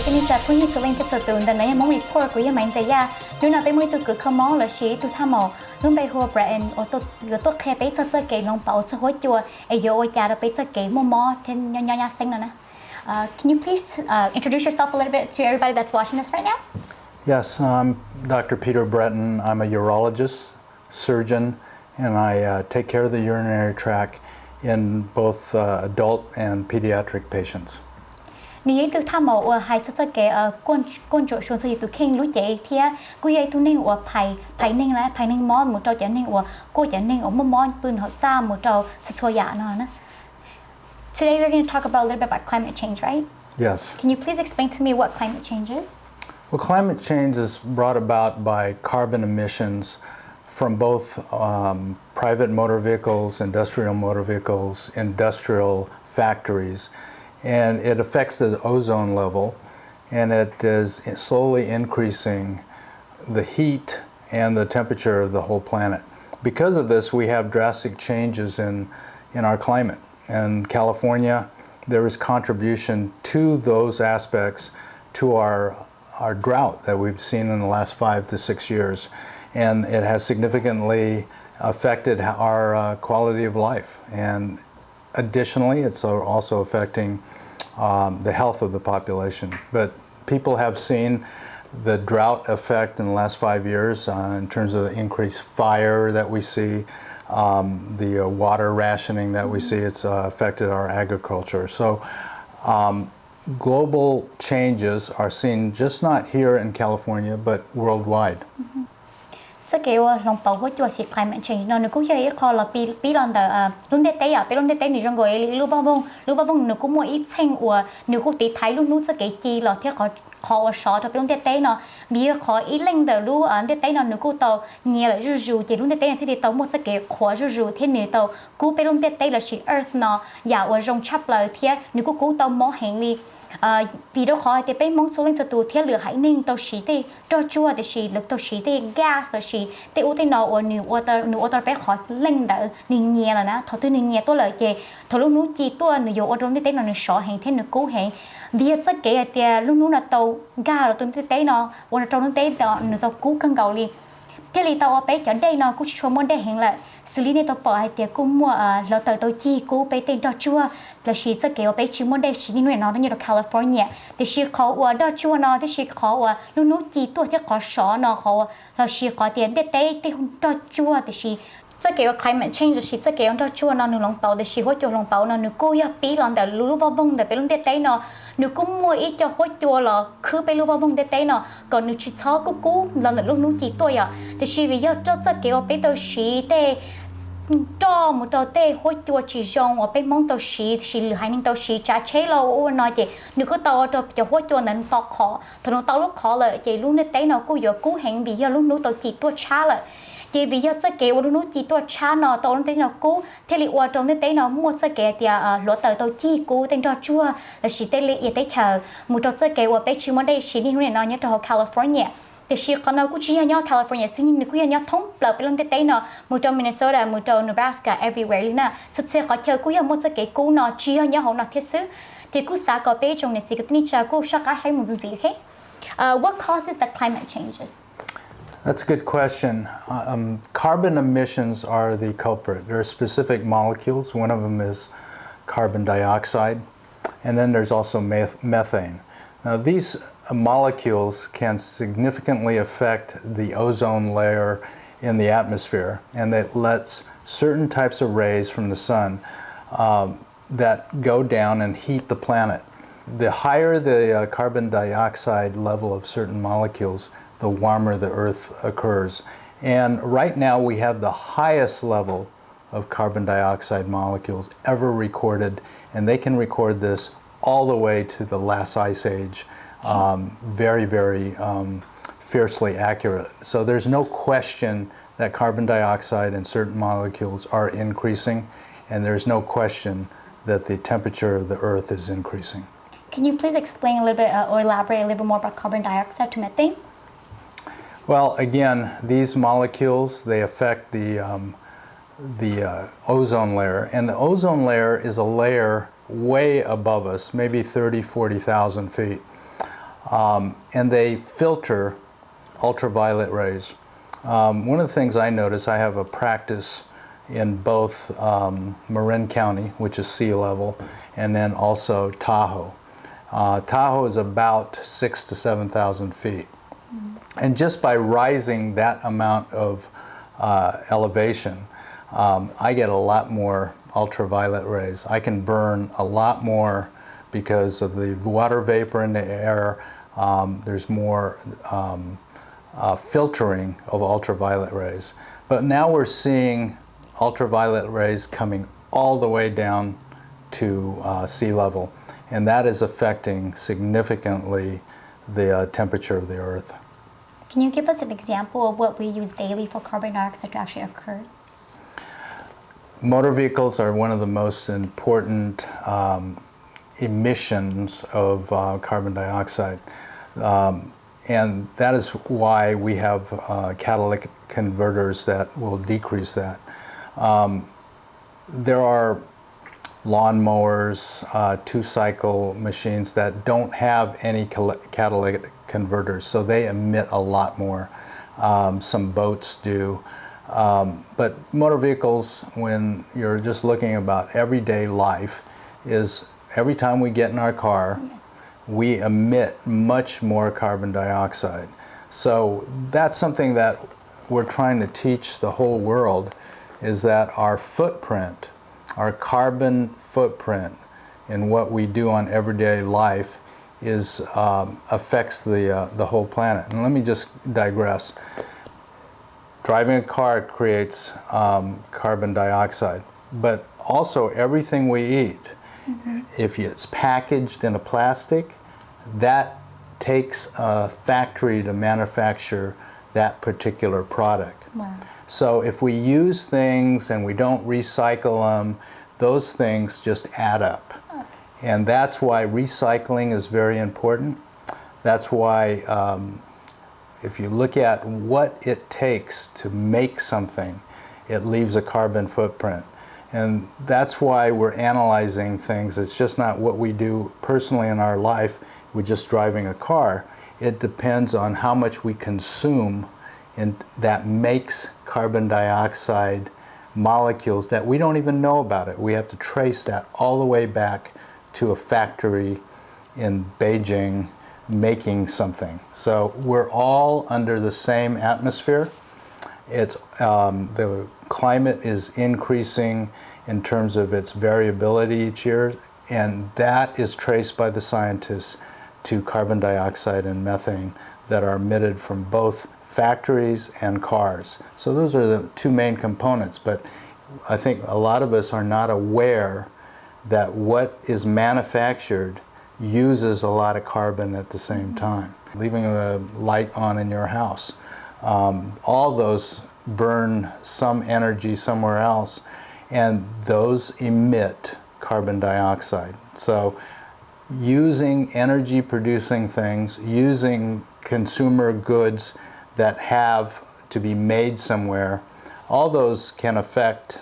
cái tên là phun như từ lên từ từ từ này Hmong Report của mình vậy ya nếu nào bây mới từ cứ Hmong là chỉ từ tham màu lúc bây giờ brand ở tôi khe bây giờ cái lòng bảo cho hỗ chùa ai vô cha đó bây giờ cái mò thêm nhỏ xinh nữa nè. Can you please introduce yourself a little bit to everybody that's watching us right now? Yes, I'm Dr. Peter Breton. I'm a urologist, surgeon, and I take care of the urinary tract in both adult and pediatric patients. Nếu từ tham màu hay cho cái con chỗ xuống thì từ khen lúa chạy thì cô ấy tu nên phải nên món một trâu chả nên cô chả nên ở món bươn họ ra một trâu sửa dạ nó nè. Today we're going to talk about a little bit about climate change, right? Yes. Can you please explain to me what climate change is? Well, climate change is brought about by carbon emissions from both private motor vehicles, industrial factories, and it affects the ozone level, and it is slowly increasing the heat and the temperature of the whole planet. Because of this, we have drastic changes in our climate. In California, there is contribution to those aspects to our drought that we've seen in the last 5 to 6 years, and it has significantly affected our quality of life. And additionally, it's also affecting the health of the population. But people have seen the drought effect in the last 5 years in terms of the increased fire that we see, the water rationing that we see. It's affected our agriculture. So global changes are seen just not here in California, but worldwide. Cái kiểu lòng bảo hộ cho sự climate change nó cũng vậy khó là pi lần đó luôn để tế như trong gọi lúc bao vong nó cũng mua ít xanh của nếu cũng tí thái luôn sẽ cái chi là theo khó sợ cho luôn tế nó vì khó ít lên đó lúc tế nó cũng tàu nhiều rù chỉ luôn tế thì đi tàu một cái khó rù thế này tàu cũngไปluôn tế là chỉ earth nó giả ở trong chắp là thế nếu cũng tàu mỏ hành li vì đó khó thì bên mong số lên từ thiết lửa hải ninh tàu xí thì cho chua thì xí lực tàu xí thì gas thì xí thì ưu tiên nó ở new water bé khó lên đỡ nên nhẹ là nó thọ tư nên nhẹ tôi lợi chè thọ lúc nú chi tôi nếu ở trong thế nó sợ hành thế nó cố hành vì tất cả thì lúc nú là tàu gas là tôi thế nó ở trong thế nó tàu cố căng cầu li thế li tàu ở bé chọn đây nó cũng cho món đây hiện là xử lý này tàu bỏ hay tiệt cũng mua lỡ tàu chi cố bé tên cho chua là chỉ tất cả ở bé chỉ món đây chỉ đi nuôi nó như là California thì chỉ khó ở đó chua nó thì chỉ khó ở lúc nú chi tôi thì khó sợ nó khó là chỉ khó tiền để tế không cho chua thì chỉ tất cả climate change chỉ tất cả cho chua nó nửa lòng tàu thì chỉ hỗ trợ lòng tàu nó nửa cố ya pi lần đó lúc bao bông để bé luôn để tế nó nửa cũng mua ít cho hỗ trợ là cứ bé lúc bao bông để tế nó còn nửa chỉ khó cú lần đó lúc nú chỉ tôi à thì chỉ vì do cho tất cả bé tôi chỉ để cho một tàu tê hỗ trợ chỉ dùng ở bên mong tàu chỉ lừa hai những tàu chỉ trả chế lâu nói chị nếu có tàu cho hỗ trợ nên tàu khó thì nó tàu lúc khó lại chị luôn để tế nó cũng giờ cú hẹn vì do lúc nú tàu chỉ tôi trả lại chị vì do tất cả lúc nú chỉ tôi trả nó tàu lúc tế nó cú thế thì qua trong tế nó mua tất cả thì lỗ tàu chi cú tên cho chua là chỉ tế lệ tế chờ một tàu tất cả ở bên chỉ món đây chỉ đi nuôi nó nhớ cho California thì chỉ còn nó cũng chỉ nhau California xin nhưng cũng nhau thống lợp bên trong tế nó một trong Minnesota một trong Nebraska everywhere lý na thực sự có chơi cũng một cái cú nó chỉ nhau họ nó thiết sự thì cũng xã có bé trong này chỉ cái này cha cũng sao cả hay một gì khác. What causes the climate changes? That's a good question. Carbon emissions are the culprit. There are specific molecules. One of them is carbon dioxide, and then there's also methane. Now these molecules can significantly affect the ozone layer in the atmosphere, and it lets certain types of rays from the sun that go down and heat the planet. The higher the carbon dioxide level of certain molecules, the warmer the Earth occurs. And right now we have the highest level of carbon dioxide molecules ever recorded, and they can record this all the way to the last ice age. Very, very fiercely accurate. So there's no question that carbon dioxide and certain molecules are increasing, and there's no question that the temperature of the Earth is increasing. Can you please explain a little bit or elaborate a little bit more about carbon dioxide to methane? Well, again, these molecules, they affect the ozone layer, and the ozone layer is a layer way above us, maybe 30,000, 40,000 feet. and they filter ultraviolet rays. One of the things I notice, I have a practice in both Marin County, which is sea level, and then also Tahoe. Tahoe is about 6,000 to 7,000 feet. And just by rising that amount of elevation, I get a lot more ultraviolet rays. I can burn a lot more because of the water vapor in the air. There's more filtering of ultraviolet rays. But now we're seeing ultraviolet rays coming all the way down to sea level, and that is affecting significantly the temperature of the Earth. Can you give us an example of what we use daily for carbon dioxide to actually occur? Motor vehicles are one of the most important emissions of carbon dioxide. And that is why we have catalytic converters that will decrease that. There are lawnmowers, two-cycle machines that don't have any catalytic converters, so they emit a lot more. Some boats do. But motor vehicles, when you're just looking about everyday life, is every time we get in our car, we emit much more carbon dioxide. So that's something that we're trying to teach the whole world, is that our footprint, our carbon footprint in what we do on everyday life is affects the whole planet. And let me just digress. Driving a car creates carbon dioxide, but also everything we eat, if it's packaged in a plastic, that takes a factory to manufacture that particular product. Wow. So if we use things and we don't recycle them, those things just add up. Okay. And that's why recycling is very important. That's why if you look at what it takes to make something, it leaves a carbon footprint. And that's why we're analyzing things. It's just not what we do personally in our life. We're just driving a car. It depends on how much we consume, and that makes carbon dioxide molecules that we don't even know about it. We have to trace that all the way back to a factory in Beijing making something. So we're all under the same atmosphere. It's the climate is increasing in terms of its variability each year, and that is traced by the scientists to carbon dioxide and methane that are emitted from both factories and cars. So those are the two main components, but I think a lot of us are not aware that what is manufactured uses a lot of carbon at the same time. Leaving a light on in your house, all those burn some energy somewhere else, and those emit carbon dioxide. So using energy producing things, using consumer goods that have to be made somewhere, all those can affect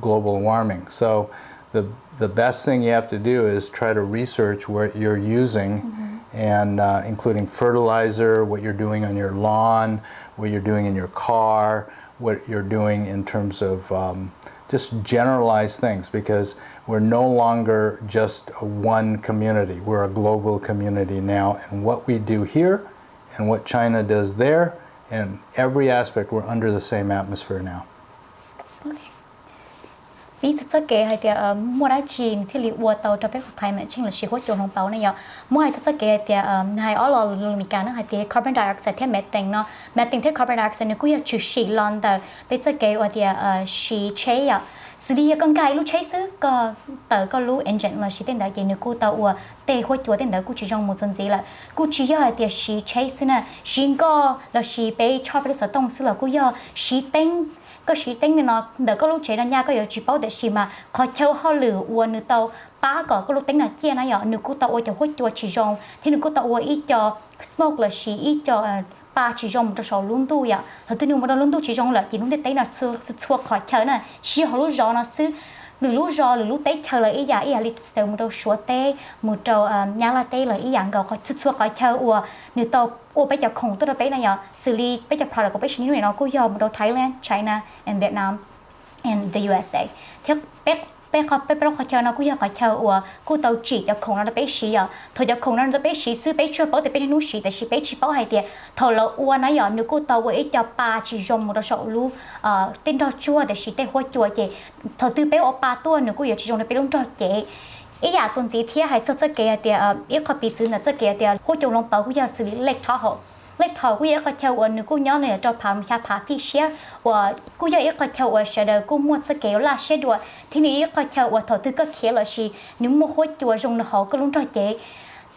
global warming. So the best thing you have to do is try to research what you're using, and including fertilizer, what you're doing on your lawn, what you're doing in your car, what you're doing in terms of just generalized things, because we're no longer just one community. We're a global community now, and what we do here and what China does there, and every aspect, we're under the same atmosphere now. Okay. Vì thật kể hay thì mua đá chìm thì liệu qua tàu cho biết climate change là sự hỗ trợ hồng bảo này nhở. Mua hay thật kể thì hay ở lò lùm mì cá nữa hay thì carbon dioxide thì methane thì carbon dioxide nó cũng như chữ xì lon tờ bây giờ kể ở thì xì chế à. Sự đi con gái lúc chế xứ có tờ có lú engine là xì tên đó gì nữa cô tàu tê hỗ trợ tên đó cô chỉ trong một tuần gì là cô chỉ giờ thì xì chế xứ nè xì có là xì bé cho bé sở tông xứ là cô giờ xì tên có sĩ tính nên nó đỡ có lúc chế ra nhà có yếu chỉ bảo để xí mà khó chơi họ lửa uốn nữa tàu ba có lúc tính là chia nó nhỏ nữa cô tàu cho hút cho chỉ rong thì nữa cô tàu ít cho smoke là xí ít cho ba chỉ rong cho sầu luôn tu vậy, hồi tôi nữa mà luôn tu chỉ rong là chỉ đúng để tính là xưa khỏi chơi nè xí họ lúc gió nó xứ lú rò lú tết chờ là ý giả lịch sử một đầu chúa tê một đầu nhà là tê là ý dạng gạo có chút xua có chờ ủa nếu tàu ủa bây giờ không tôi đã bây này xử lý bây giờ product của bây giờ này nó cũng do một đầu Thailand, China and Vietnam and the USA thế bé họ chờ nó cũng do họ chờ ủa cô tàu chỉ cho không nó đã bé xí thôi cho không nó đã bé xí xứ bé chưa bảo thì bé nuôi xí tại xí bé chỉ bảo hay tiệt thôi là ủa nó giờ nếu cô tàu với cho ba chỉ dùng một đầu sậu lu tên đó chua để xí tên hoa chua chị thôi từ bé ở ba tuổi nếu cô giờ chỉ dùng để bé luôn cho chị ý giả chuẩn gì thế hay sơ sơ kể tiệt ý họ bị chữ là sơ kể tiệt cô chồng lòng bảo cô giờ xử lý lệch tháo hộ lệch tháo cô giờ có chờ ủa nếu cô nhớ này cho phàm cha phá thì xía ủa cô giờ ý có chờ ủa sẽ đời cô mua sơ kể là sẽ đùa thì này có chờ ủa thầu tư có khía là gì nếu mua hoa chua dùng là họ có luôn cho chị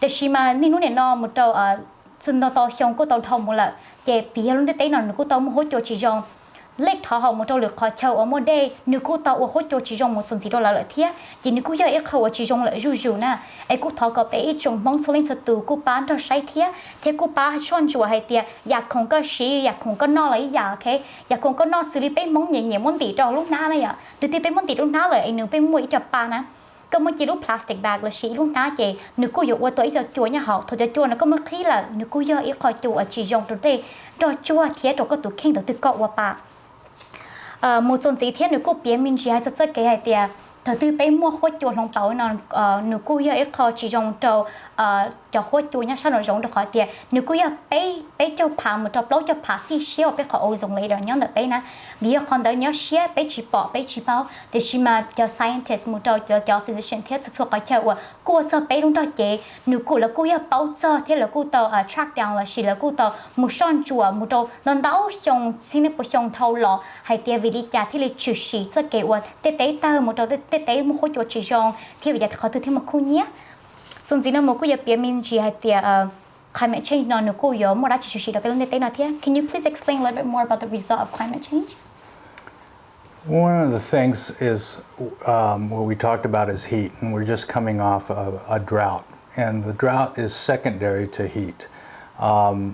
để xí mà nên lúc này nó một đầu xin nó to xong cô tàu thông một là chị phía luôn tới nó cô tàu mua hoa chua chỉ dùng lệch tháo họ một trâu lược khó chờ ở một đây nếu cô tàu ở hỗ trợ chỉ dùng một phần gì đó là lợi thế chỉ nếu cô giờ ít khẩu chỉ dùng lợi rủ nè ấy cô tháo có bé trồng mong số lên từ cô bán cho sai thế cô bán chọn chùa hay tiệtอยากkhông có xíอยากkhông có no lấyอยากthếอยากkhông có no xử lý bé mong nhẹ nhẹ mong tỉ cho lúc nào này từ bé mong tỉ lúc nàoเลยnếu bé mua ít cho ba nèก็ไม่จีรูปพลาสติกแบกเลยชีลูกน้าเจนึกกูอยู่ว่าตัวอีจะจัวเนี่ยเขาตัวจะจัวนะก็ไม่ขี้ละนึกกูเยอะอีคอยจัวจีจงตัวเด้ตัวจัวเทียตัวก็ตัวเข่งตัวตึกเกาะว่าปาmột tuần gì thế nếu cô biết mình chỉ hay cho cái hay tiệt thời từ bé mua khối chuột lòng tàu nó nếu cô giờ ít khó chỉ dùng trâu cho khối chuột nhá sao nó dùng được khỏi tiệt nếu cô giờ bé cho phá một trâu lâu cho phá thì xíu bé khỏi ozone lấy rồi nhớ được bé nè vì còn đỡ nhớ xíu bé chỉ bảo để xí mà cho scientist một trâu cho physician thế thuộc cái chơi cô cho bé đúng rồi chị nếu cô là cô giờ bảo cho thế là cô tàu track down là xí là cô tàu một son chuột một trâu nó đau xong xin nó bổ sung thâu lọ hay tiệt vì đi trả thì là chữ xí cho cái tết tao một trâu tế một khối chuột chỉ dùng thì bây giờ họ từ thêm một khu nhé. Xong rồi nó một cái việc mình chỉ hay tiệt climate change nó nếu cô yếu một đã chỉ được cái vấn đề tế nào thế? Can you please explain a little bit more about the result of climate change? One of the things is what we talked about is heat, and we're just coming off a drought, and the drought is secondary to heat.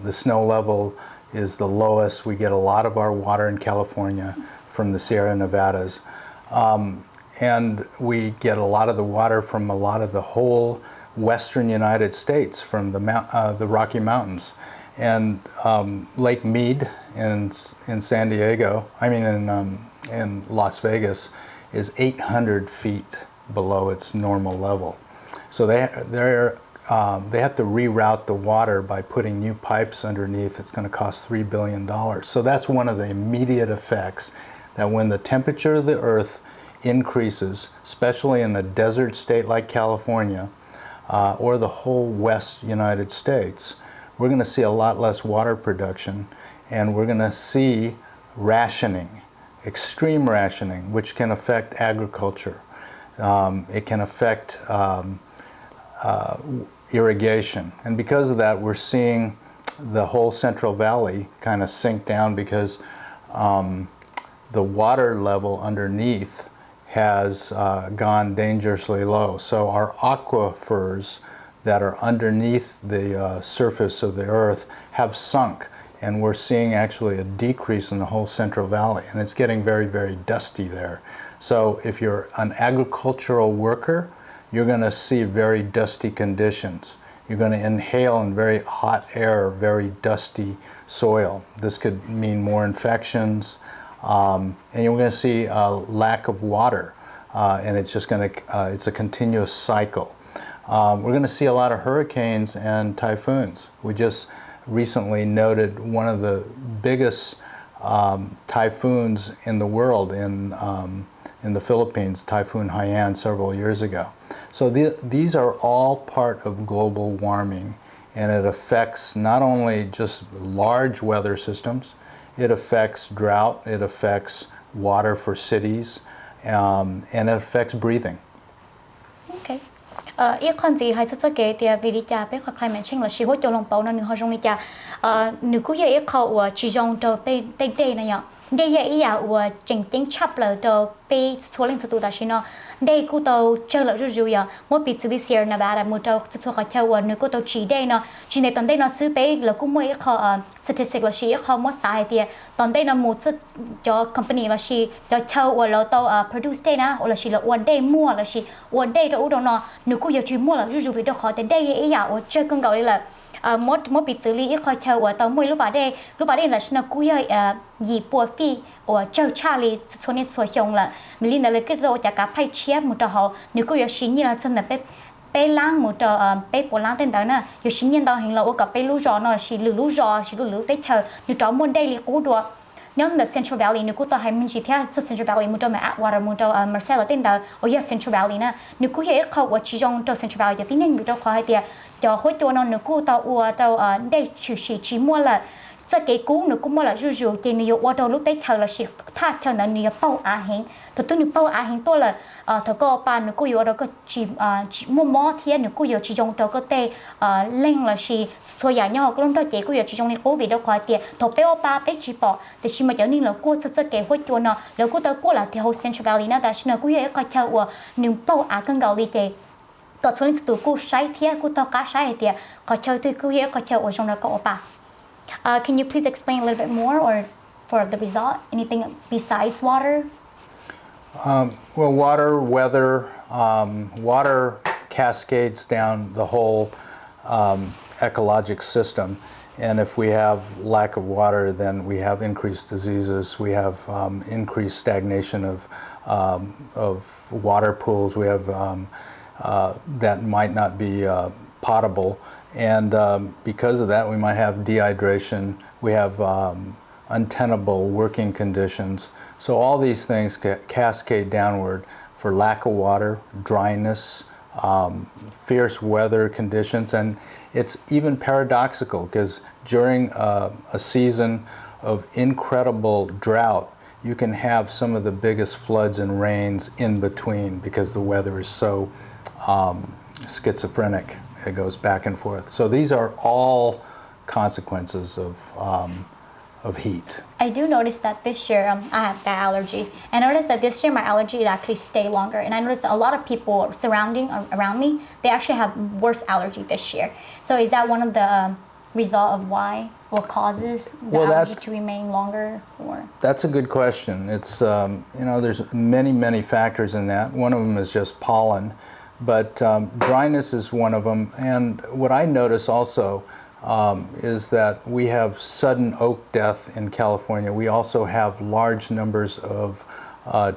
The snow level is the lowest. We get a lot of our water in California from the Sierra Nevadas. And we get a lot of the water from a lot of the whole western United States from the Rocky Mountains. And Lake Mead in San Diego, in Las Vegas, is 800 feet below its normal level. So they have to reroute the water by putting new pipes underneath. It's going to cost $3 billion. So that's one of the immediate effects, that when the temperature of the earth increases, especially in a desert state like California or the whole West United States, we're going to see a lot less water production, and we're going to see rationing, extreme rationing, which can affect agriculture. It can affect irrigation, and because of that, we're seeing the whole Central Valley kind of sink down because the water level underneath has gone dangerously low. So our aquifers that are underneath the surface of the earth have sunk, and we're seeing actually a decrease in the whole Central Valley, and it's getting very, very dusty there. So if you're an agricultural worker, you're going to see very dusty conditions. You're going to inhale in very hot air, very dusty soil. This could mean more infections, and you're going to see a lack of water, and it's just going to, it's a continuous cycle. We're going to see a lot of hurricanes and typhoons. We just recently noted one of the biggest typhoons in the world in the Philippines, Typhoon Haiyan, several years ago. So these are all part of global warming, and it affects not only just large weather systems, it affects drought, it affects water for cities, and it affects breathing. Okay. Ít con gì hay rất kể thì vì đi cha bé khó climate change là chỉ hỗ trợ lòng bảo nó nửa họ trong đi cha nửa cuối giờ ít họ chỉ dùng cho bé đây này nhở đây giờ ý là chỉnh tính chấp là cho bé số lượng số ta chỉ nó đây cô tàu chơi là rồi mỗi bị xử lý Sierra Nevada một tàu số họ theo nửa cô tàu chỉ đây nó chỉ này tuần đây nó xử bé là cũng mỗi họ statistic là she không mất sai thì tòn đây là một cho company là she cho châu hoặc là tàu produce đây na hoặc là she là one day mua là she one day đó đâu nó nếu cô giờ chỉ mua là ví dụ vì đó khó đến đây ấy giả ở chơi con gạo đây là một bị xử lý ít khỏi châu ở tàu mua lúc bà đây là nó cúi gì bùa phi ở châu Charlie số này số hiong là mình là cái rồi cả phải chia một tờ họ nếu cô giờ xin như là chân là bé lang một tờ bé bộ lang tên đó nè giờ xin nhiên tao hình là ở cái bé lú giò nó chỉ lú tết chờ nếu cháu muốn đây thì cũng được nhóm là Central Valley nếu cô tao hay mình chỉ theo Central Valley một tờ mà Atwater một tờ Marcelo tên đó ở giờ Central Valley nè nếu cô hiểu không ở chỉ trong tờ Central Valley giờ tính nên bị đâu khó hay tiệt cho hỗ trợ nó nếu cô tao đây chỉ mua là cho cái cú nữa cũng là rủ cái nhiều ở đâu lúc đấy chờ là chỉ thắt chờ là nhiều bao hiện tôi nhiều bao hiện tôi là thôi có bạn nữa cũng ở đâu có chỉ mua thiên nữa cũng chỉ trong đó có thể lên là chỉ thôi giả nhau cũng đó chỉ cũng chỉ trong này cố vì đâu khỏi tiền thôi bé ba bé chỉ bỏ thì chỉ mà cho nên là cô sẽ cái hỗ trợ nóแล้วcô tới cô là thì whole Central Valleyนะแต่ฉันก็ยังก็chờ ở nhiều baoกันเกาหลีcáiก็ส่วนตัวกูใช้เที่ยกูต้องการใช้เที่ยก็chờ thìกูยังก็chờ ở trong đó có ba can you please explain a little bit more or for the result anything besides water well water weather water cascades down the whole ecological system and if we have lack of water then we have increased diseases we have increased stagnation of water pools we have that might not be potable and because of that we might have dehydration we have untenable working conditions so all these things cascade downward for lack of water dryness fierce weather conditions and it's even paradoxical because during a season of incredible drought you can have some of the biggest floods and rains in between because the weather is so schizophrenic. It goes back and forth. So these are all consequences of heat. I do notice that this year I have that allergy, and I noticed that this year my allergy actually stay longer. And I noticed that a lot of people around me they actually have worse allergy this year. So is that one of the result of why or causes the allergy to remain longer? Or that's a good question. It's there's many factors in that. One of them is just pollen. But dryness is one of them. And what I notice also is that we have sudden oak death in California. We also have large numbers of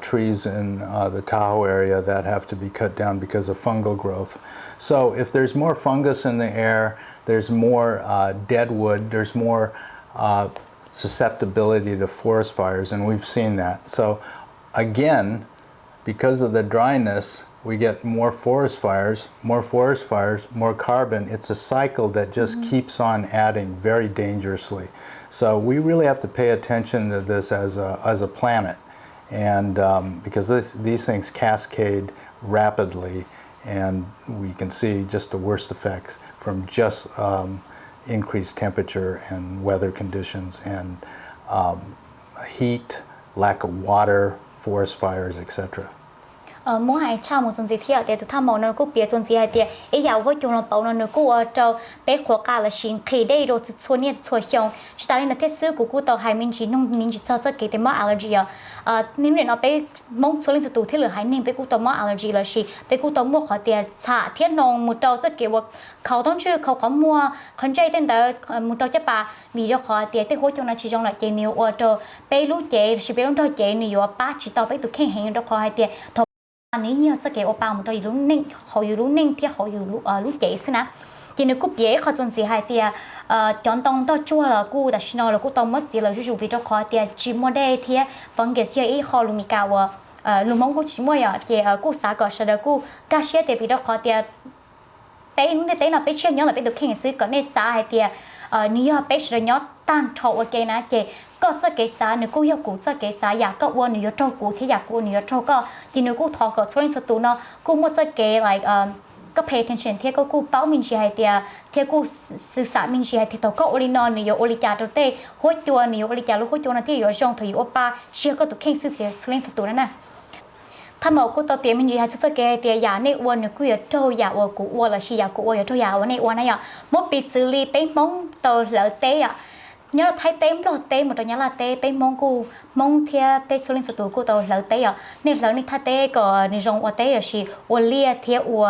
trees in the Tahoe area that have to be cut down because of fungal growth. So if there's more fungus in the air, there's more dead wood, there's more susceptibility to forest fires, and we've seen that. So again, because of the dryness, we get more forest fires, more carbon. It's a cycle that just keeps on adding very dangerously. So we really have to pay attention to this as a planet, and because these things cascade rapidly, and we can see just the worst effects from just increased temperature and weather conditions and heat, lack of water, forest fires, etc. Mỗi ngày sau một tuần gì thì để tụi tham mong nó cũng biết tuần gì hay thì ấy giờ với chúng nó bảo nó cũng ở trong bé khoa cả là xin khi đây rồi số này số hiong chỉ ta là thế sư của cô tàu hai mình chỉ cho cái tema allergy nên nó bé mong số lên tụ thế lửa hai nên bé cô tàu mắc allergy là gì bé cô tàu mua khỏi tiền trả thiết nông một tàu cáiเขาต้องชื่อเขาก็มัวคนใจเต้นแต่มุตจะป่ามีเจ้าขอเตี้ยแต่หัวจงนั้นชีจงละเจนิวอเจไปรู้เจชีไปรู้เจนิวป้าชีต่อไปตุแข่งเห็นเจ้าขอให้เตี้ยอันนี้เนี่ยจะเกี่ยวกับปลามันจะอยู่รู้นิ่งเขาอยู่รู้นิ่งที่เขาอยู่รู้เจสินะทีนี้กูเบี้ยเขาจนเสียหายเตี้ยจอนต้องต่อชั่วละกูแต่ชินอละกูต้องมัดจีละจู่ๆวิจารณ์ขอเตี้ยจิมโมเดเตี้ยฟังเกษียอีขอลูมิกาวลูมงกูชิมวยเกี่ยกูสากอชดกูกาเชียเตี้ยวิจารณ์ขอเตี้ยbé nó bé nó bé chơi nhớ là bé được khen xứ có nên xa hay tiệt nếu bé sẽ nhớ tan trâu ở cái này cái có sẽ cái xa nếu cô yêu cụ sẽ cái xa ya có uốn nếu trâu cụ thì ya cụ nếu trâu có chỉ nếu cô thọ có cho nên sự nó cô muốn sẽ cái like có pay attention thì cô bảo mình chỉ hay tiệt thì côสื่อสารmình chỉ hay thì tao có oli non nếu oli chả đầu tiên hối chua nếu oli chả lúc hối chua nó thì ở trong thì ở ba chưa có được khen xứ chỉ cho nên sự nó nèถ้าหมอกูตัวเตี้ยมันจีให้ทุกแกเตี้ยยาในอ้วนเนี่ยกูอยากโจยาอ้วนกูอ้วนละชียากูอ้วนอยากโจยาอ้วนในอ้วนนะยามดปิดซื้อรีไปมองตัวเหลือเตี้ย nhớ là thay tem lo tem một trong nhớ là tem bên mong cu mong theo bên số linh sử của tàu lỡ té à nên lỡ nên thay tem có nên dùng ở té là gì ở lia theo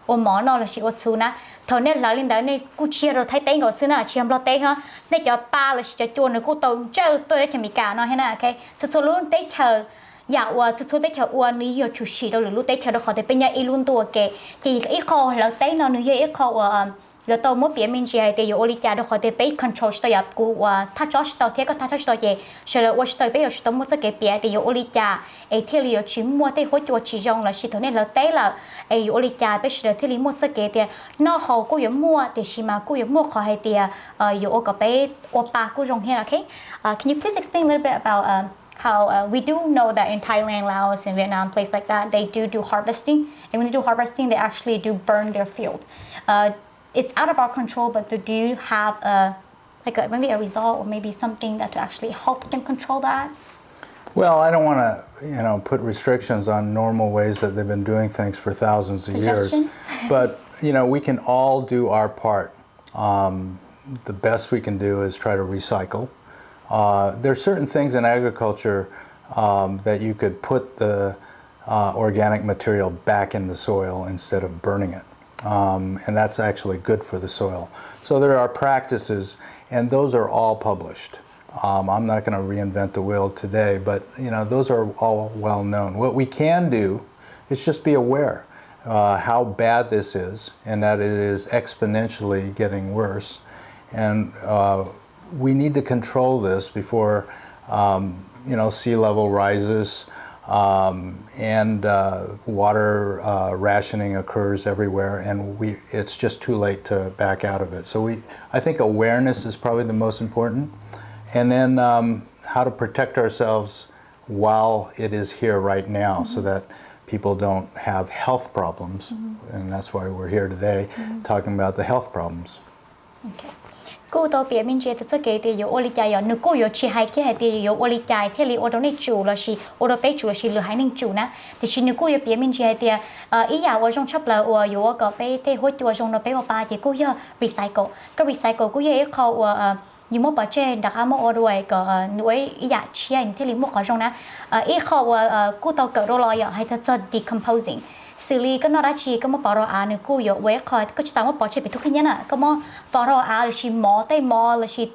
ở mỏ nó là gì ở xu na thầu nên lỡ lên đó nên cu chia rồi thay tem có xưa na chia lo té ha nên cho ba là cho chuồn rồi cu tàu chơi tôi cho mình cả nó thế nào ok số luôn té chờ dạ số té chờ ní giờ chủ sĩ đâu lúc té chờ đâu khỏi té bên nhà y luôn tua kệ thì ít kho lỡ té nó nữa ít kho giờ tôi muốn biết mình chỉ để yo oli cha đó khỏi để bay control tôi nhập của touch tôi thấy có touch tôi vậy, sau đó tôi bây giờ tôi muốn cái biết để yo oli cha, thì liệu chỉ mua để hỗ trợ chỉ dùng là chỉ thôi nên là té là yo oli cha bây giờ thì liệu mua cái để nó họ cũng yo mua để chỉ mà cũng yo mua khỏi để yo có bé opa cũng dùng hết okay? Can you please explain a little bit about how we do know that in Thailand, Laos, and Vietnam, places like that, they do harvesting, and when they do harvesting, they actually do burn their field. It's out of our control, but do you have maybe a result or maybe something that to actually help them control that? Well, I don't want to, put restrictions on normal ways that they've been doing things for thousands of years. But, we can all do our part. The best we can do is try to recycle. There's certain things in agriculture that you could put the organic material back in the soil instead of burning it. And that's actually good for the soil. So there are practices, and those are all published. I'm not going to reinvent the wheel today, but those are all well known. What we can do is just be aware how bad this is, and that it is exponentially getting worse. And we need to control this before sea level rises. And water rationing occurs everywhere, and it's just too late to back out of it. So I think awareness is probably the most important, and then how to protect ourselves while it is here right now, so that people don't have health problems, and that's why we're here today talking about the health problems. Okay. Cô tôi biết mình chỉ tự cái thì yo oli chai yo nếu cô yo chỉ hai cái thì yo oli chai thì li ở này chủ là gì ở đó chủ là gì lừa hai ninh chủ na thì chỉ nếu cô yo biết mình chỉ thì ý giả ở trong shop là yo có bé thì hỗ trợ trong nó bé ba thì cô yo recycle cái recycle cô yoเขาnhư một bảo chế đặc ám ở đuôi có nuôi ý giả chia thì li một có trong na ýเขาcô tôi cỡ đôi lòi hay thật sự decomposing xử lý cái nó đã chỉ cái mà bỏ ra nữa cô yo quét khỏi cái tao mà bỏ chế bị thuốc kia nè cái mà bỏ ra là chỉ mỏ là chỉ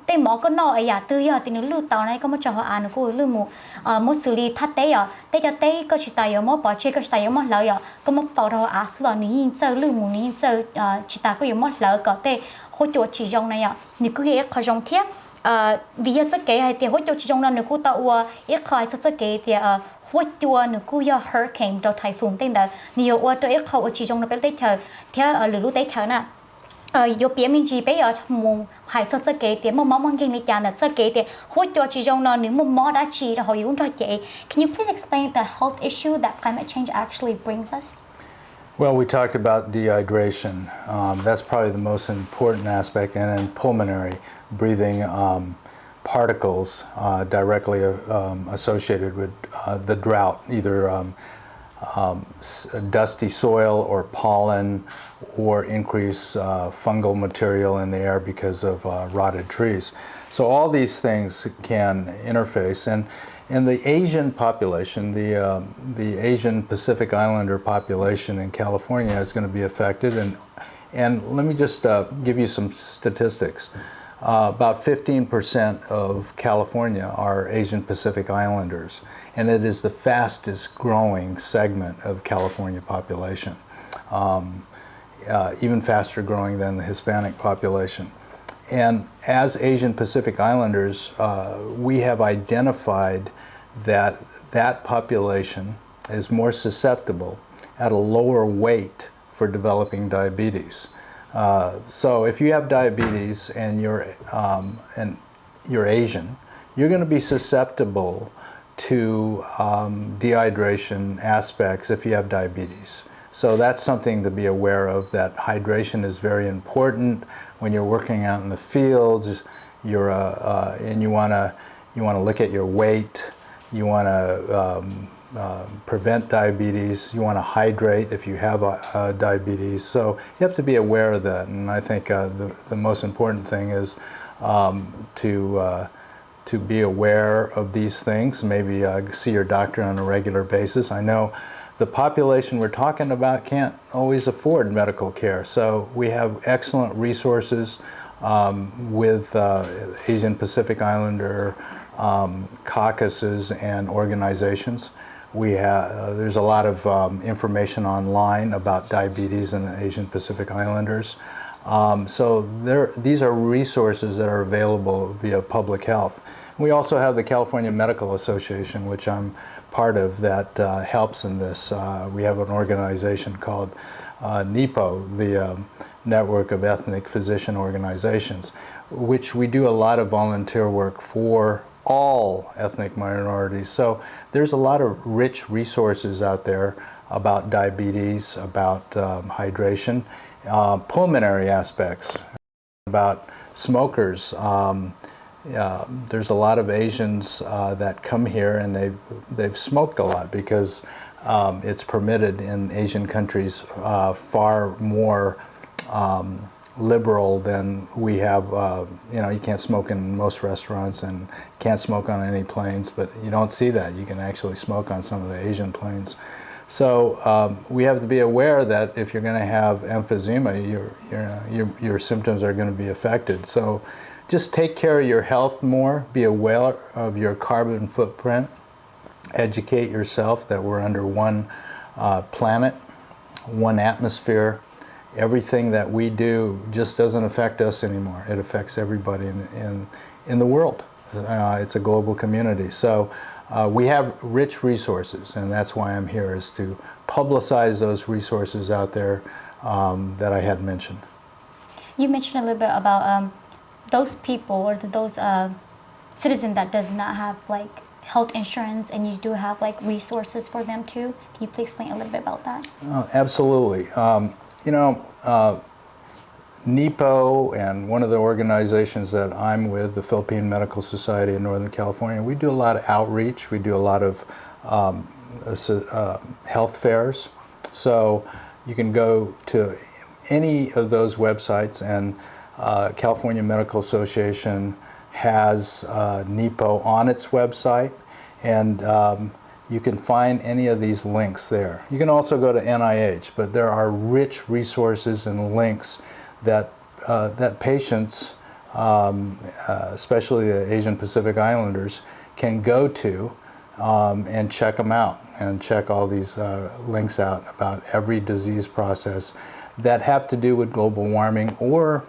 tay mỏ cái nó ấy à từ giờ thì nó lưu tàu này cái mà cho họ nữa cô lưu một xử lý thắt tay à tay cho tay cái chỉ tay mà bỏ chế cái tay mà lỡ à cái mà bỏ ra xử lý nhìn chơi lưu nhìn chơi chỉ tay cái mà lỡ có tay hỗ trợ chỉ dùng này à nếu cứ cái khỏi dùng thiết vì giờ cái hay thì hỗ trợ chỉ dùng là nếu cô tao ít khỏi cái thì hỗ trợ nếu cô giờ hurricane đầu typhoon tên là nhiều ở chỗ ít khỏi chỉ dùng là bên tây chờ theo lũ tây chờ nè yo biết mình chỉ bây giờ muốn hay cái thì mà mong kinh lý chán là cái thì hỗ trợ chỉ dùng là nếu mà đã chỉ là họ dùng cho chị. Can you please explain the health issue that climate change actually brings us? Well, we talked about dehydration. That's probably the most important aspect, and then pulmonary breathing particles directly associated with the drought, either dusty soil or pollen or increased fungal material in the air because of rotted trees. So all these things can interface, and the Asian population, the Asian Pacific Islander population in California is going to be affected. And let me just give you some statistics. About 15% of California are Asian Pacific Islanders, and it is the fastest growing segment of California population, even faster growing than the Hispanic population. And as Asian Pacific Islanders, we have identified that population is more susceptible at a lower weight for developing diabetes. So if you have diabetes and you're Asian, you're going to be susceptible to dehydration aspects if you have diabetes. So that's something to be aware of, that hydration is very important when you're working out in the fields. And you want to look at your weight. You want to prevent diabetes. You want to hydrate if you have diabetes. So you have to be aware of that. And I think the most important thing is to be aware of these things. Maybe see your doctor on a regular basis. I know the population we're talking about can't always afford medical care. So we have excellent resources with Asian Pacific Islander caucuses and organizations. There's a lot of information online about diabetes in Asian Pacific Islanders. So these are resources that are available via public health. We also have the California Medical Association, which I'm part of, that helps in this. We have an organization called NEPO, the Network of Ethnic Physician Organizations, which we do a lot of volunteer work for all ethnic minorities. So there's a lot of rich resources out there about diabetes, about hydration, pulmonary aspects, about smokers. There's a lot of Asians that come here and they've smoked a lot because it's permitted in Asian countries far more liberal than we have. You can't smoke in most restaurants and can't smoke on any planes, but you don't see that. You can actually smoke on some of the Asian planes. So we have to be aware that if you're going to have emphysema, your symptoms are going to be affected. So just take care of your health more, be aware of your carbon footprint, educate yourself that we're under one planet, one atmosphere. Everything that we do just doesn't affect us anymore. It affects everybody in the world. It's a global community. So we have rich resources, and that's why I'm here, is to publicize those resources out there that I had mentioned. You mentioned a little bit about those people or those citizens that does not have like health insurance, and you do have like resources for them too. Can you please explain a little bit about that? Absolutely. NEPO and one of the organizations that I'm with, the Philippine Medical Society in Northern California, we do a lot of outreach. We do a lot of health fairs. So you can go to any of those websites, and California Medical Association has NEPO on its website, and you can find any of these links there. You can also go to NIH, but there are rich resources and links that patients, especially the Asian Pacific Islanders, can go to and check them out, and check all these links out about every disease process that have to do with global warming or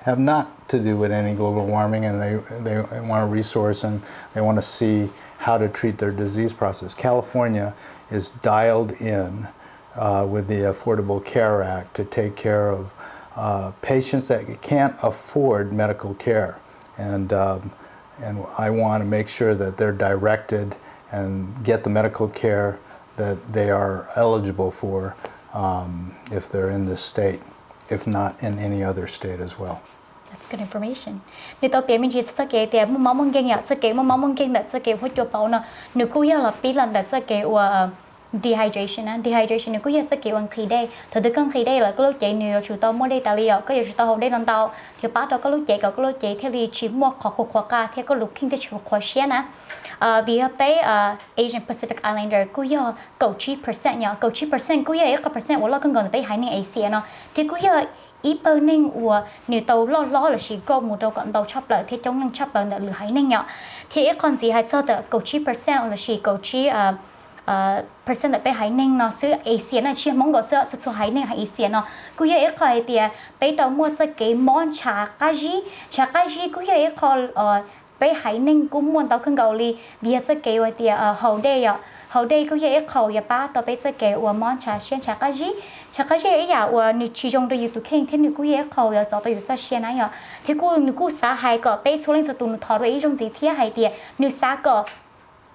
have not to do with any global warming, and they want a resource and they want to see how to treat their disease process. California is dialed in with the Affordable Care Act to take care of patients that can't afford medical care, and I want to make sure that they're directed and get the medical care that they are eligible for if they're in this state, if not in any other state as well. That's good information. Nếu tôi biết mình chỉ sẽ kể thì mong mong kinh nghiệm sẽ kể mong kinh đã sẽ kể hỗ trợ bảo nó nếu cứ giờ là biết lần đã sẽ kể dehydration nếu cứ giờ sẽ kể bằng khí đây thì từ cơn khí đây là cái lúc chạy nhiều chủ tàu mua đây tàu liều cái giờ chủ tàu hôm đây lần tàu thì bắt đầu cái lúc chạy theo đi chỉ mua khó cả theo cái lúc kinh tế chủ khó xé nè vì ở đây Asian Pacific Islander cứ giờ cầu 3% nhở cầu 3% cứ giờ cái percent của nó cần gần tới hai nền Asia nó thì cứ giờ ít bơ ninh của nếu tàu lo là chỉ có một đầu còn tàu chấp lại thì trong năng chấp lại là lừa hai ninh nhở thì còn gì hay cho tới cầu 3% là chỉ cầu percent là bé hai ninh nó xứ Asia nó chỉ mong có xứ cho hai ninh hay Asia nó cứ giờ cái thì bé tàu mua cho cái món chả cá gì cứ giờ cái bé hai ninh cũng muốn tàu khăn gạo li vì cho cái thì hậu đây cứ giờ cái ya ba tàu bé cho cái món chả cá gì ấy ya nếu chỉ dùng được YouTube kênh thì nếu cứ giờ cái ya cho tàu YouTube xem này ya thì cứ nếu cứ xã hay cái bé số lượng số tụi nó thọ rồi ấy dùng gì thì hay thì nếu xã cái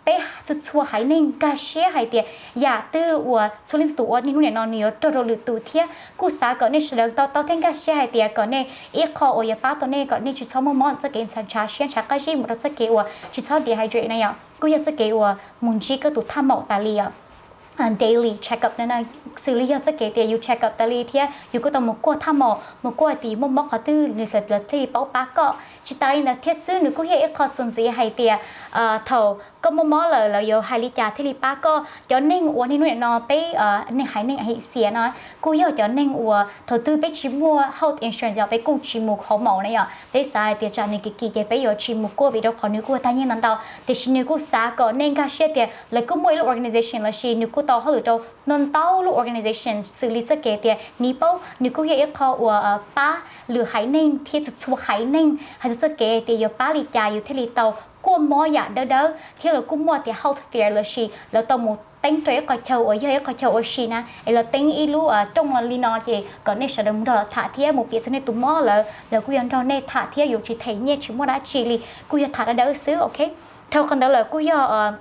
bé chút chua hải ninh ca xe hải tiệt giả tư của số linh tụ như này nó nhiều trâu lử tụ thiệt cú xã có nên sử dụng tao thêm ca xe hải tiệt có nên ít kho ở nhà bát tao nên có nên chỉ sau món sẽ kiện sản trà xuyên trà cái gì một sẽ kiện của chỉ sau dehydrate này à cú giờ sẽ kiện của muốn chỉ có tụ tham mạo tà li à daily check up nên là xử lý cho cái tiền you check up daily thì you có tầm một qua tham mỏ một qua thì một móc họ tư là thì bảo bác có chỉ tay là thiết sư nữa cũng hệ khó chuẩn gì hay tiền thầu có một món là yêu hai lý trả thì bác có cho nên uống thì nuôi nó bé nên hai nên hay xỉa nó cũng yêu cho nên uống thầu tư bé chỉ mua health insurance giờ bé cũng chỉ mua khẩu mẫu này à bé xài tiền trả nên cái bé yêu chỉ mua qua vì đâu khó nếu qua thay nhiên năng tao thì chỉ nếu cũng xả có nên cái xe tiền là cũng mỗi organization là chỉ nếu cũng tao hơi đâu non tao lúc organization xử lý cho cái tiền níu bao nếu cũng hệ khó uống ba lừa hai nên thiết chua hai nên hay cho cái tiền yêu ba lý trả yêu thế lý tao qua mua ya đỡ thì là cũng mua thì health fair là gì là tao một tính thuế coi châu ở dưới coi châu ở gì nè là tính ilu ở trong là lino gì còn này sẽ đồng đó là thả thiê một việc thế này tụi mò là quy anh cho nên thả thiê dù chỉ thấy nhẹ chỉ mua đã chỉ li quy thả đã đỡ xứ ok theo con đó là quy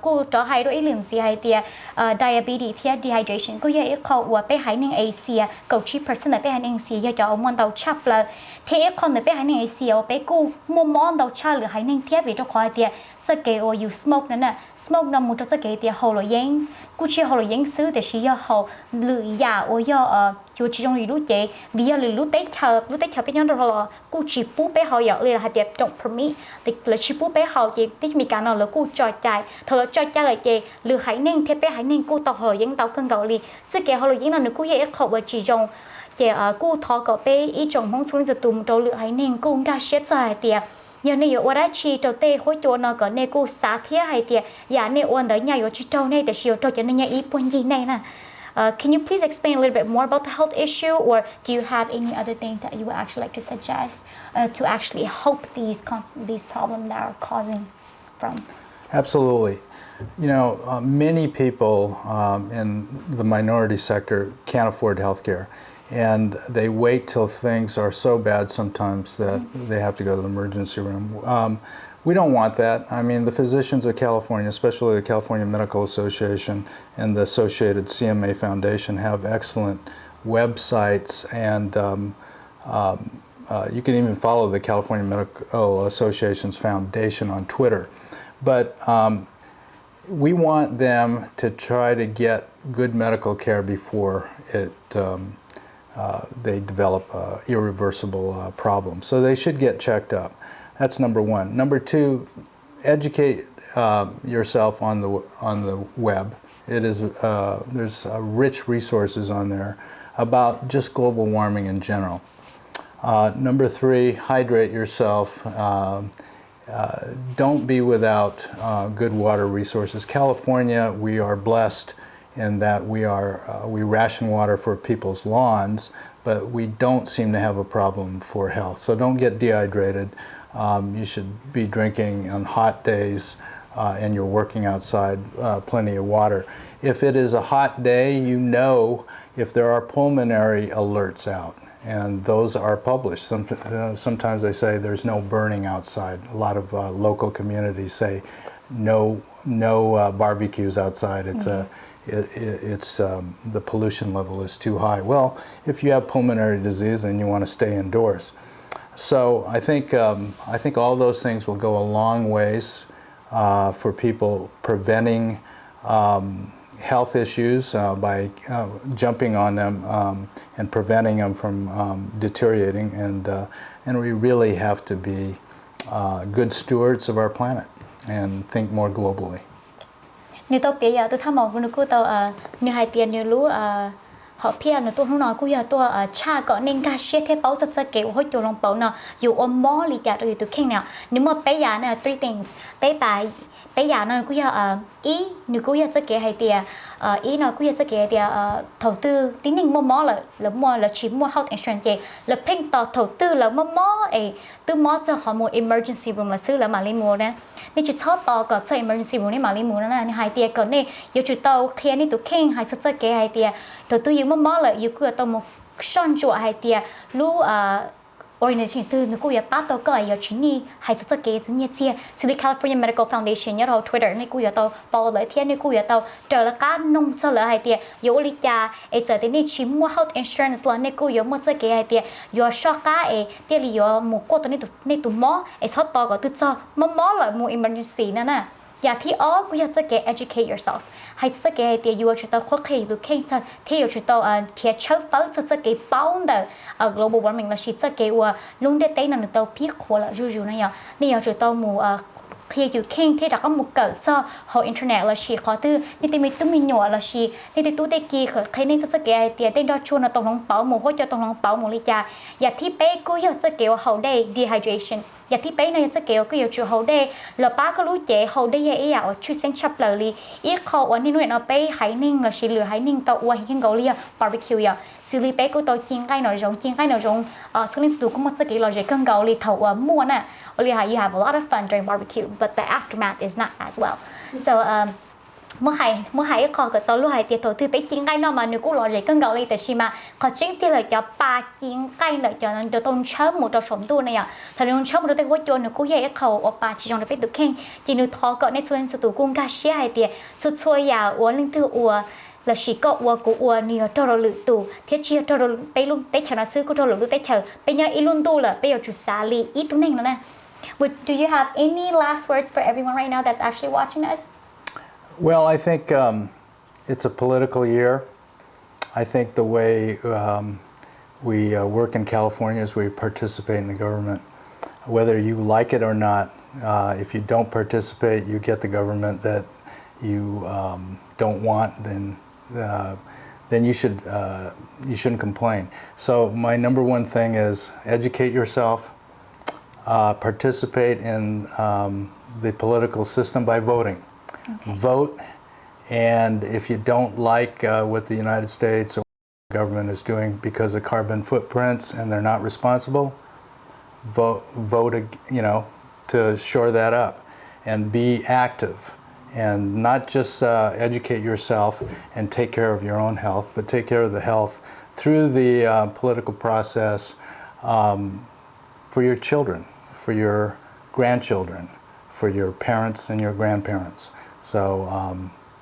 quy trở hay đôi lượng gì hay thì diabetes thì dehydration quy giờ khó của bé hay nên Asia cầu 3% là bé hay nên Asia cho ông món đầu chắp là thế con là bé hay nên Asia bé cu mua món đầu chắp là hay nên thiết vì cho khỏi thì sẽ kể or you smoke nữa nè smoke nó một trong sẽ kể thì hồ lô giang cú chỉ hồ lô giang xứ để sử dụng hồ lửa giả or do chú chỉ trong lửa chế vì giờ lửa tết thờ bên nhau đó là cú chỉ bút bé hồ giờ là hạt đẹp trong permit thì là chỉ bút bé hồ chế tích mi cả nó là cú trò chạy thờ là trò chạy lại chế lửa hải ninh thế bé hải ninh cú tàu hồ giang tàu cân gạo li sẽ kể hồ lô giang là nó cú dễ khẩu và chỉ trong chế cú thọ có bé ý trong mong xuốngจะตุ่มtrâu lửa hải ninh cú ga xét dài tiệt giờ này ở đây chỉ trâu tê khối chỗ nó có này cô xả thiết hay thì giờ này ôn tới nhà ở chỉ trâu này để chiều trâu cho nên nhà ít buồn gì này nè. Can you please explain a little bit more about the health issue, or do you have any other thing that you would actually like to suggest to actually help these problems that are causing from? Absolutely. You know, many people in the minority sector can't afford healthcare. And they wait till things are so bad sometimes that they have to go to the emergency room. We don't want that. I mean, the physicians of California, especially the California Medical Association and the associated CMA Foundation, have excellent websites, and you can even follow the California Medical Association's foundation on Twitter. But we want them to try to get good medical care before they develop irreversible problems. So they should get checked up. That's number one. Number two, educate yourself on the web. It is there's rich resources on there about just global warming in general. Number three, hydrate yourself. Don't be without good water resources. California, we are blessed in that we ration water for people's lawns, but we don't seem to have a problem for health. So don't get dehydrated. You should be drinking on hot days and you're working outside plenty of water. If it is a hot day, you know if there are pulmonary alerts out, and those are published. Sometimes they say there's no burning outside. A lot of local communities say no barbecues outside. It's the pollution level is too high. Well, if you have pulmonary disease, then you want to stay indoors. So I think all those things will go a long ways for people preventing health issues by jumping on them and preventing them from deteriorating. And we really have to be good stewards of our planet and think more globally. Nếu tôi bây giờ tôi tham mộng của cô tao nếu hai tiền nếu lú họ phía nếu tôi không nói cô giờ tôi cha có nên cả xe thế bảo rất kiểu hỗ trợ lòng bảo nào dù ôm mó lý giải rồi tôi khen nào nếu mà bây giờ này three things bây giờ nó cô giờ ý nếu cô giờ rất kiểu hay tiền ý nó cô giờ rất kiểu thì đầu tư tín nhiệm mua mó là chỉ mua health insurance là paying tàu đầu tư là mua mó từ mó cho họ mua emergency room là xứ là mà lấy mua nè nên chỉ tháo tàu có cho emergency room này mà lấy mua nó là hai tiền còn này giờ chỉ tàu khi này tụi khen hai rất kiểu hai tiền đầu tư yêu mua mó là yêu cửa tàu một son chùa hai tiền lú organization từ nước Cuba bắt đầu có ở chính ni hay tất cả những nhà chia từ California Medical Foundation nhớ đầu Twitter nước Cuba tàu bảo lợi thiên nước Cuba tàu trở lại cá nông cho lợi hay tiệt yếu lý cha ấy giờ thì nên chỉ mua health insurance là nước Cuba mua tất cả hay tiệt yếu so cá ấy tiệt là yếu một cô tụi nên tụi mỏ ấy sót to có tự cho mỏ là mua emergency nữa nèอย่าที่อ๋อกูอยากจะ educate yourself ให้จะเกี่ยวอยู่ชุดตัวคุยอยู่แค่ที่อยู่ชุดตัวเทียเชื่อฟังจะเกี่ยวป้องเดอ global warming เราชิดจะเกี่ยวลุงเด็กเต้นนั่นตัวพี่ขวละจู่ๆนี่นี่อยู่ชุดตัวหมู่ที่อยู่แค่ที่เราก็หมู่เกิดจะหออินเทอร์เน็ตเราชีขอตื้อนี่ติมีตุ้มมีหน่วยเราชีนี่ติตู้เด็กกี่เคยนี่จะเกี่ยวเตียเต้นดอชวนตรงลงเป๋าหมู่หัวจะตรงลงเป๋าหมู่ลิจ่าอย่าที่เป๊ะกูอยากจะเกี่ยวเขาได้ dehydrationอย่าที่ไปในจะเกี่ยวก็อยู่จู่เขาได้แล้วป้าก็รู้เจ๊เขาได้ยังไงอ่ะชื่อเซ็งชับเลยอีกเขาวันนี้หน่วยเราไปไฮนิ่งเราชิเหลือไฮนิ่งตัววันที่เขาเรียกบาร์บีคิวอย่างสิริไปก็ตัวจริงใกล้หน่อยจงจริงใกล้หน่อยจงช่วงนี้สุดก็มันจะเกี่ยวเราจะกันเกาหลีเถาม้วนอ่ะเรา you have a lot of fun during barbecue but the aftermath is not as well soเมื่อไหร่ขอก็จะรู้ให้เดี๋ยวถือไปกินไก่นอมาหนูก็รอใจกันเกาหลีแต่ชิมาขอจริงที่เลยจะปลากินไก่เลยจะนั้นจะต้องเชื่อมหมูจะสมตัวเนี่ยถ้าเราเชื่อมหมูแต่ว่าโจหนูก็แย่เขาเอาปลาชิจงจะไปตุกเข่งจีหนูทอก็ในส่วนสุดกุ้งกาเชียให้เดี๋ยวสุดช่วยยาอ้วนลึงถืออ้วนแล้วชีก็อ้วนกูอ้วนเนี่ยจะเราหลุดตัวเทียเชียจะเราไปลุงเตะเฉยซื้อก็จะหลุดเตะเฉยไปยังอีลุนตัวเลยไปอยู่จุดสาลีอีตัวนึงแล้วนะ Do you have any last words for everyone right now that's actually watching us? Well, I think it's a political year. I think the way we work in California is we participate in the government. Whether you like it or not, if you don't participate, you get the government that you don't want, then you shouldn't complain. So my number one thing is educate yourself, participate in the political system by voting. Okay. Vote, and if you don't like what the United States or the government is doing because of carbon footprints and they're not responsible, vote, to shore that up and be active and not just educate yourself and take care of your own health, but take care of the health through the political process for your children, for your grandchildren, for your parents and your grandparents. So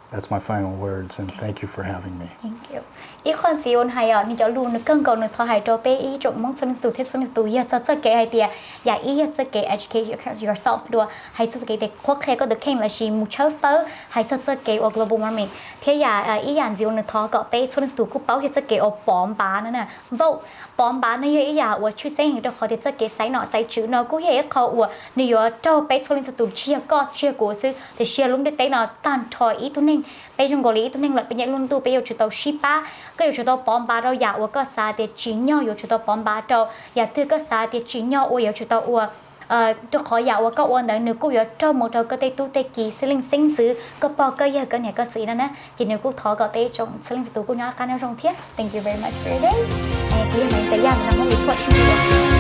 that's my final words, and thank you for having me. Thank you. อีกคนสิวันไฮนี่จะรู้นึกเกินก่อนนึกทอหายโจเป้อีจงมองสนิทสุดที่สนิทตัวอยากจะเก๋ไอเดียอยากอีอยากจะเก๋ educate yourself ด้วยให้จะเก๋เด็กพวกเคก็เด็กเข่งละชีมูเชฟเฟอร์ให้จะเก๋ออก global warming เทียอีอย่างสิวันนึกทอก็เป้สนิทตัวกูเป้าที่จะเก๋ออกปอมบ้านนั่นน่ะ vote ปอมบ้านนี่อีอย่างว่าชื่อเสียงเดี๋ยวเขาจะเก๋ใส่หน่อใส่ชื่อเนาะกูเห็นเขาว่านี่ว่าเจ้าเป้สนิทตัวเชียร์ก็เชียร์กูซื้อแต่เชียร์ลุงเด็กเนาะตันทอยอีตัวนึงไปจงเกาหลีตัวนึงเลยเป็นยังลุงตัวไปอยู่จุดตัวชิป้าก็อยู่จุดตัวปอมบ้าเราอยากว่าก็สาเดียจีนย่ออยู่จุดตัวปอมบ้าเราอยากถือก็สาเดียจีนย่อว่าอยู่จุดตัวตัวขออยากว่าก็วันนั้นนึกกูอยากเจ้าหมดเราก็ได้ตู้ได้กี่สลิงซิงซื้อก็ปอก็เยอะก็เนี่ยก็สีนั่นนะจีนนึกกูทอก็ได้จงสลิงตัวกูย้อนกันในโรงเทีย Thank you very much for your day ไอ้ที่ไหนจะยากนะห้องรีพอร์ต